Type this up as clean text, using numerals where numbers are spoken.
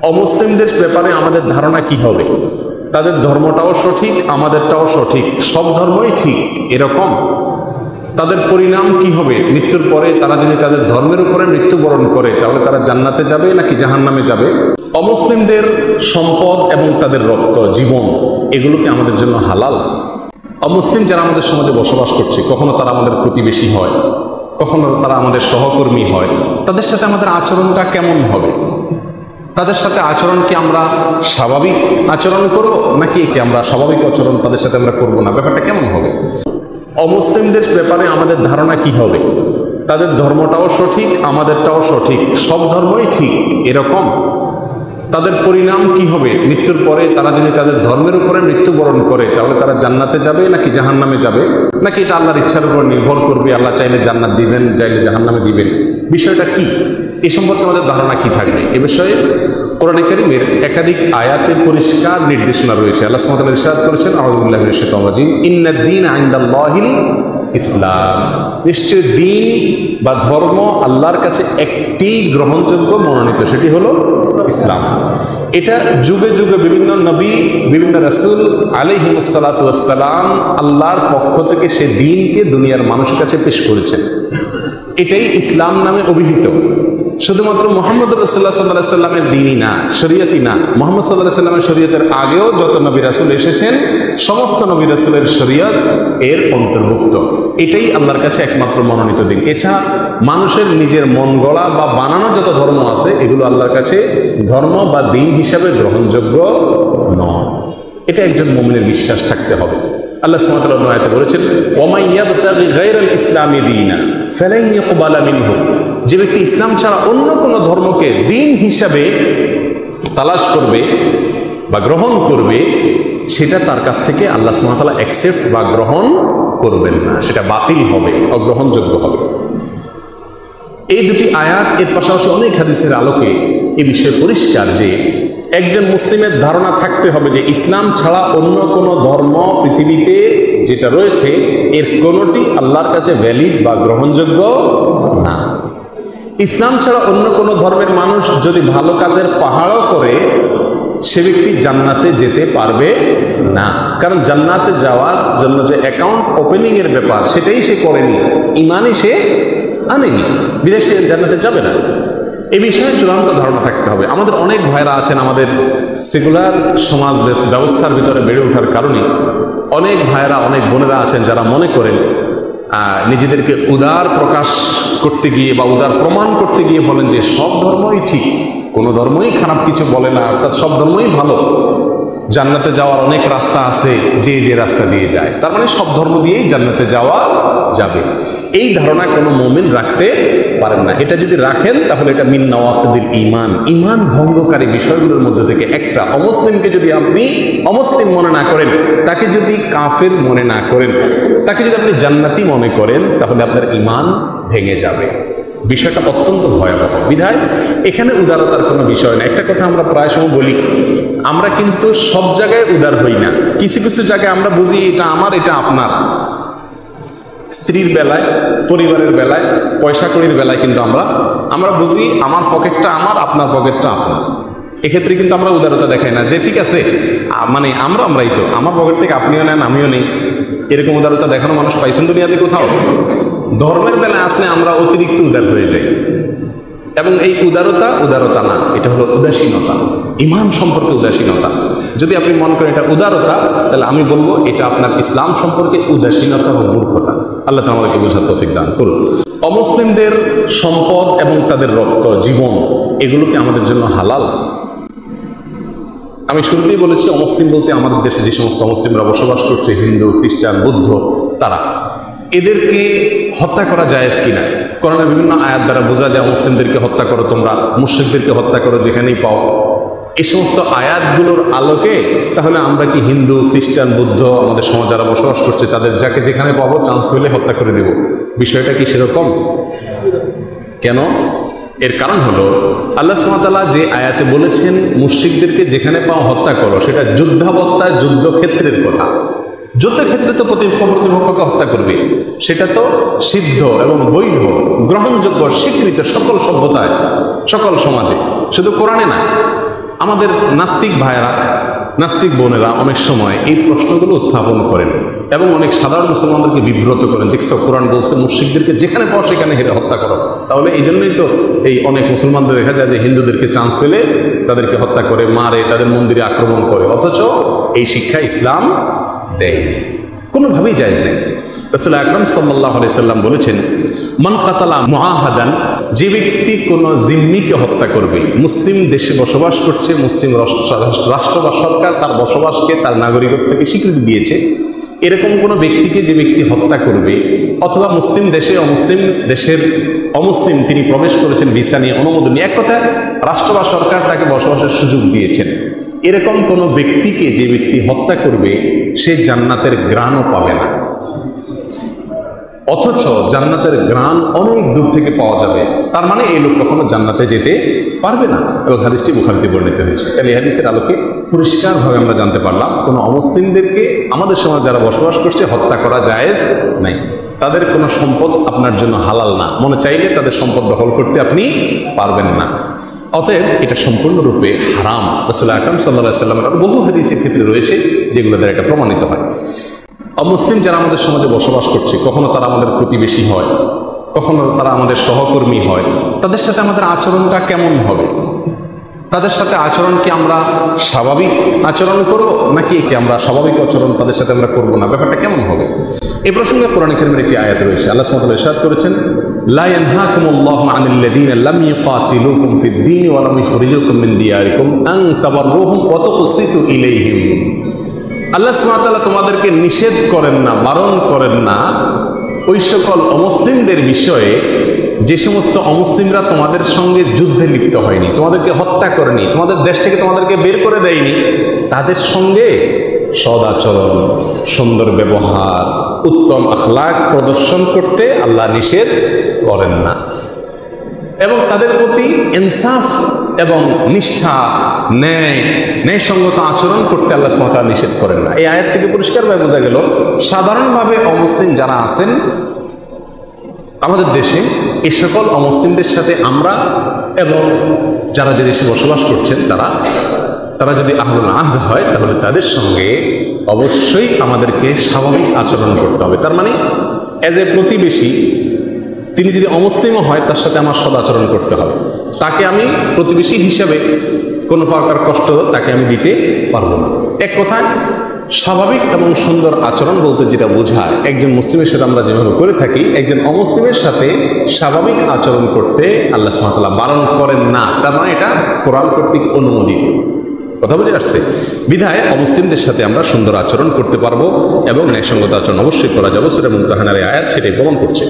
অমুসলিমদের ব্যাপারে আমাদের ধারণা কি হবে? তাদের ধর্মটাও সঠিক, আমাদেরটাও সঠিক, সব ধর্মই ঠিক এরকম? তাদের পরিণাম কি হবে মৃত্যুর পরে? তারা যদি তাদের ধর্মের উপরে মৃত্যুবরণ করে তাহলে তারা জান্নাতে যাবে নাকি জাহান্নামে যাবে? অমুসলিমদের সম্পদ এবং তাদের রক্ত, জীবন, এগুলো কি আমাদের জন্য হালাল? অমুসলিম যারা আমাদের সমাজে বসবাস করছে, কখনো তারা আমাদের প্রতিবেশী হয়, কখনো তারা আমাদের সহকর্মী হয়, তাদের সাথে আমাদের আচরণটা কেমন হবে? তাদের সাথে আচরণ কি আমরা স্বাভাবিক আচরণ করব নাকি আমরা স্বাভাবিক আচরণ তাদের সাথে আমরা করব না? ব্যাপারটা কেমন হবে? অমুসলিমদের ব্যাপারে আমাদের ধারণা কি হবে? তাদের ধর্মটাও সঠিক, আমাদেরটাও সঠিক, সব ধর্মই ঠিক এরকম? তাদের পরিণাম কি হবে মৃত্যুর পরে? তারা যদি তাদের ধর্মের উপরে মৃত্যুবরণ করে তাহলে তারা জান্নাতে যাবে নাকি জাহান্নামে যাবে? নাকি এটা আল্লাহর ইচ্ছার উপর নির্ভর করবে? আল্লাহ চাইলে জান্নাত দিবেন, চাইলে জাহান্নামে দিবেন। বিষয়টা কি, এ সম্পর্কে আমাদের ধারণা কি থাকবে? এ বিষয়ে কোরআনে কারীমের একাধিক আয়াতে পরিষ্কার নির্দেশনা রয়েছে। আল্লাহ সুবহানাহু ওয়া তাআলা ইরশাদ করেছেন, আউযু বিল্লাহি মিনাশ শাইতানির রাজীম, ইন্নাদ-দীনা ইনদাল্লাহিল ইসলাম। নিশ্চয় দিন বা ধর্ম আল্লাহর কাছে একটি গ্রহণযোগ্য মনোনীত, সেটি হলো ইসলাম। এটা যুগে যুগে বিভিন্ন নবী, বিভিন্ন রাসূল আলাইহিমুস সালাতু ওয়াস সালাম আল্লাহর পক্ষ থেকে সে দিনকে দুনিয়ার মানুষের কাছে পেশ করেছেন। এটাই ইসলাম নামে অভিহিত। শুধুমাত্র মুহাম্মদ রাসূলুল্লাহ সাল্লাল্লাহু আলাইহি সাল্লামের দিনই না, শরীয়তই না, মুহাম্মদ সাল্লাল্লাহু আলাইহি সাল্লামের শরীয়তের আগেও যত নবী রাসূল এসেছেন সমস্ত নবী রাসূলের শরীয়ত এর অন্তর্ভুক্ত। এটাই আল্লাহর কাছে একমাত্র মনোনীত দিন। এছাড়া মানুষের নিজের মন গড়া বা বানানো যত ধর্ম আছে এগুলো আল্লাহর কাছে ধর্ম বা দিন হিসাবে গ্রহণযোগ্য নয়। এটা একজন মুমিনের বিশ্বাস থাকতে হবে। আল্লাহ সুবহানাহু ওয়া তাআলা আয়াতে বলেছেন, ওয়ামান ইয়াবতাগি গায়রাল ইসলামি দীনা ফালান ইউকবালা মিনহু। যে ব্যক্তি ইসলাম ছাড়া অন্য কোনো ধর্মকে দিন হিসাবে তালাশ করবে বা গ্রহণ করবে, সেটা তার কাছ থেকে আল্লাহ সুবহানাহু ওয়া তাআলা অ্যাকসেপ্ট বা গ্রহণ করবেন না, সেটা বাতিল হবে, অগ্রহণযোগ্য হবে। এই দুটি আয়াত এর পাশাপাশি অনেক হাদিসের আলোকে এ বিষয়ে পরিষ্কার যে একজন মুসলিমের ধারণা থাকতে হবে যে ইসলাম ছাড়া অন্য কোনো ধর্ম পৃথিবীতে যেটা রয়েছে এর কোনোটি আল্লাহর কাছে ভ্যালিড বা গ্রহণযোগ্য না। ইসলাম ছাড়া অন্য কোনো ধর্মের মানুষ যদি ভালো কাজের পাহাড়ও করে, সে ব্যক্তি জান্নাতে যেতে পারবে না। কারণ জান্নাতে যাওয়ার জন্য যে অ্যাকাউন্ট ওপেনিং এর ব্যাপার সেটাই সে করেনি, ইমানই সে আনেনি, বিদেশে জান্নাতে যাবে না। এ বিষয়ে চূড়ান্ত ধারণা থাকতে হবে। আমাদের অনেক ভাইরা আছেন, আমাদের সেকুলার সমাজ ব্যবস্থার ভিতরে বেড়ে ওঠার কারণে অনেক ভাইরা, অনেক বোনেরা আছেন যারা মনে করেন নিজেদেরকে উদার প্রকাশ করতে গিয়ে বা উদার প্রমাণ করতে গিয়ে বলেন যে সব ধর্মই ঠিক, কোনো ধর্মই খারাপ কিছু বলে না, অর্থাৎ সব ধর্মই ভালো, জান্নাতে যাওয়ার অনেক রাস্তা আছে, যে যে রাস্তা দিয়ে যায়, তার মানে সব ধর্ম দিয়েই জান্নাতে যাওয়া যাবে। এই ধারণা কোনো মুমিন রাখতে পারেন না। এটা যদি রাখেন তাহলে এটা মিন নাওয়াকিদিল ঈমান, ঈমান ভঙ্গকারী বিষয়গুলোর মধ্যে থেকে একটা। অমুসলিমকে যদি আপনি অমুসলিম মনে না করেন, তাকে যদি কাফের মনে না করেন, তাকে যদি আপনি জান্নাতি মনে করেন, তাহলে আপনার ঈমান ভেঙে যাবে। বিষয়টা অত্যন্ত ভয়াবহ। বিধায় এখানে উদারতার কোনো বিষয় না। একটা কথা আমরা প্রায় সময় বলি, আমরা কিন্তু সব জায়গায় উদার হই না। কিছু কিছু জায়গায় আমরা বুঝি এটা আমার, এটা আপনার। স্ত্রীর বেলায়, পরিবারের বেলায়, পয়সা কড়ির বেলায় কিন্তু আমরা বুঝি আমার পকেটটা আমার, আপনার পকেটটা আপনার। এক্ষেত্রে কিন্তু আমরা উদারতা দেখাই না যে ঠিক আছে, মানে আমরাই তো, আমার পকেট থেকে আপনিও নেন আমিও নেই। এরকম উদারতা দেখানো মানুষ পাইছেন দুনিয়াতে কোথাও? ধর্মের বেলায় আসলে আমরা অতিরিক্ত উদার হয়ে যাই, এবং এই উদারতা না, এটা হলো উদাসীনতা, ঈমান সম্পর্কে উদাসীনতা। যদি আপনি মনে করেন এটা উদারতা, তাহলে আমি বলবো এটা আপনার ইসলাম সম্পর্কে উদাসীনতা ও মূর্খতা। আল্লাহ তাআলা আমাদেরকে বোঝার তৌফিক দান করুন। অমুসলিমদের সম্পদ এবং তাদের রক্ত, জীবন, এগুলো কি আমাদের জন্য হালাল? আমি শুরুতেই বলেছি, অমুসলিম বলতে আমাদের দেশে যে সমস্ত মুসলিমরা বসবাস করছে, হিন্দু, খ্রিস্টান, বৌদ্ধ, তারা, এদেরকে হত্যা করা জায়েজ কিনা? কোরআনের বিভিন্ন আয়াত দ্বারা বোঝা যায় মুসলিমদেরকে হত্যা করো তোমরা, মুশরিকদেরকে হত্যা করো যেখানেই পাও। এই সমস্ত আয়াতগুলোর আলোকে তাহলে আমরা কি হিন্দু, খ্রিস্টান, বৌদ্ধ, আমাদের সমাজ যারা বসবাস করছে তাদের যাকে যেখানে পাবো চান্স পেলে হত্যা করে দেব? বিষয়টা কি সেরকম? কেন? এর কারণ হলো আল্লাহ সুবহানাহু ওয়া তাআলা যে আয়াতে বলেছেন মুশরিকদেরকে যেখানে পাও হত্যা করো, সেটা যুদ্ধাবস্থায়, যুদ্ধক্ষেত্রের কথা। যুদ্ধক্ষেত্রে তো প্রতিপক্ষকে হত্যা করবে, সেটা তো সিদ্ধ এবং বৈধ, গ্রহণযোগ্য, স্বীকৃত সকল সভ্যতায়, সকল সমাজে, শুধু কোরআনে না। আমাদের নাস্তিক ভাইয়েরা, নাস্তিক বোনেরা অনেক সময় এই প্রশ্নগুলো উত্থাপন করেন এবং অনেক সাধারণ মুসলমানদেরকে বিব্রত করেন। দেখছো কোরআন বলছে মুশরিকদেরকে যেখানে পাও সেখানে হত্যা করো। তাহলে এই জন্যই তো এই অনেক মুসলমানদের দেখা যায় যে হিন্দুদেরকে চান্স পেলে তাদেরকে হত্যা করে, মারে, তাদের মন্দিরে আক্রমণ করে, অথচ এই শিক্ষা ইসলাম দেয়, কোনোভাবেই জায়েজ নেই। রাসূল আকরাম সাল্লাল্লাহু আলাইহি সাল্লাম বলেছেন, মান কাতালা মুআহাদান, যে ব্যক্তি কোনো জিম্মিকে হত্যা করবে, মুসলিম দেশে বসবাস করছে, মুসলিম রাষ্ট্র বা সরকার তার বসবাসকে, তার নাগরিকত্বকে স্বীকৃতি দিয়েছে, এরকম কোনো ব্যক্তিকে যে ব্যক্তি হত্যা করবে, অথবা মুসলিম দেশে অমুসলিম দেশের অমুসলিম তিনি প্রবেশ করেছেন ভিসা নিয়ে, অনুমোদন নিয়ে, এক কথায় রাষ্ট্র বা সরকার তাকে বসবাসের সুযোগ দিয়েছেন, এরকম কোনো ব্যক্তিকে যে ব্যক্তি হত্যা করবে সে জান্নাতের ঘ্রাণও পাবে না, অথচ জান্নাতের ঘ্রাণ অনেক দূর থেকে পাওয়া যাবে। তার মানে এই লোক কখনো জান্নাতে যেতে পারবে না। এবং হাদিসটি বুখারীতে বর্ণিত হয়েছে। তাহলে এই হাদিসের আলোকে পরিষ্কারভাবে আমরা জানতে পারলাম কোনো অমুসলিমদেরকে আমাদের সমাজ যারা বসবাস করছে হত্যা করা জায়েজ নাই। তাদের কোনো সম্পদ আপনার জন্য হালাল না, মনে চাইলে তাদের সম্পদ দখল করতে আপনি পারবেন না। অতএব এটা সম্পূর্ণরূপে হারাম। রাসূল আকরাম সাল্লাল্লাহু আলাইহি সাল্লামের বহু হাদিসের ক্ষেত্রে রয়েছে যেগুলো দ্বারা এটা প্রমাণিত হয়। অমুসলিম যারা আমাদের সমাজে বসবাস করছে, কখনো তারা আমাদের প্রতিবেশী হয়, কখনো তারা আমাদের সহকর্মী হয়, তাদের সাথে আমাদের আচরণটা কেমন হবে? তাদের সাথে আচরণ কি আমরা স্বাভাবিক আচরণ করব, নাকি আমরা স্বাভাবিক আচরণ তাদের সাথে আমরা করব না? ব্যাপারটা কেমন হবে? এই প্রসঙ্গে কোরআন কারীমের একটি আয়াত রয়েছে। আল্লাহ সুবহানাহু ওয়া তাআলা ইরশাদ করেছেন, লা ইয়ানহাকুমুল্লাহু আনিল লাযীনা লাম ইউকাতিলুকুম ফিদ-দীনি ওয়া লাম ইখরিজুকুম মিন দিয়ারিকুম আন তাবাররুহুম ওয়া তুকসিতু ইলাইহিম। আল্লাহ সুবহানাহু ওয়া তাআলা তোমাদেরকে নিষেধ করেন না, বারণ করেন না ওই সকল অমুসলিমদের বিষয়ে যে সমস্ত অমুসলিমরা তোমাদের সঙ্গে যুদ্ধে লিপ্ত হয়নি, তোমাদেরকে হত্যা করেনি, তোমাদের দেশ থেকে তোমাদেরকে বের করে দেয়নি, তাদের সঙ্গে সদাচরণ, সুন্দর ব্যবহার, উত্তম আখলাক প্রদর্শন করতে আল্লাহ নিষেধ করেন না। এবং তাদের প্রতি ইনসাফ এবং নিষ্ঠা, ন্যায়সঙ্গত আচরণ করতে আল্লাহ সুবহানাহু ওয়া তাআলা নিষেধ করেন না। এই আয়াত থেকে পরিষ্কারভাবে বোঝা গেল সাধারণভাবে অমুসলিম যারা আছেন আমাদের দেশে, এই সকল অমুসলিমদের সাথে আমরা এবং যারা যে দেশে বসবাস করছেন তারা যদি আহলুল আহদ হয়, তাহলে তাদের সঙ্গে অবশ্যই আমাদেরকে স্বাভাবিক আচরণ করতে হবে। তার মানে অ্যাজ এ প্রতিবেশী তিনি যদি অমুসলিমও হয়, তার সাথে আমার সদাচরণ করতে হবে। তাকে আমি প্রতিবেশী হিসাবে কোনো প্রকার কষ্ট তাকে আমি দিতে পারবো না। এক কথায় স্বাভাবিক এবং সুন্দর আচরণ বলতে যেটা বোঝায়, একজন মুসলিমের সাথে আমরা যেভাবে করে থাকি, একজন অমুসলিমের সাথে স্বাভাবিক আচরণ করতে আল্লাহ সুবহানাহু ওয়া তাআলা বারণ করেন না। তার মানে এটা কোরআন কর্তৃক অনুমোদিত। কথা বুঝে আসছে? বিধায় অমুসলিমদের সাথে আমরা সুন্দর আচরণ করতে পারবো এবং ন্যায়সঙ্গত আচরণ অবশ্যই করা যাবে। সূরা মুমতাহানার আয়াত সেটাই প্রমাণ করছে।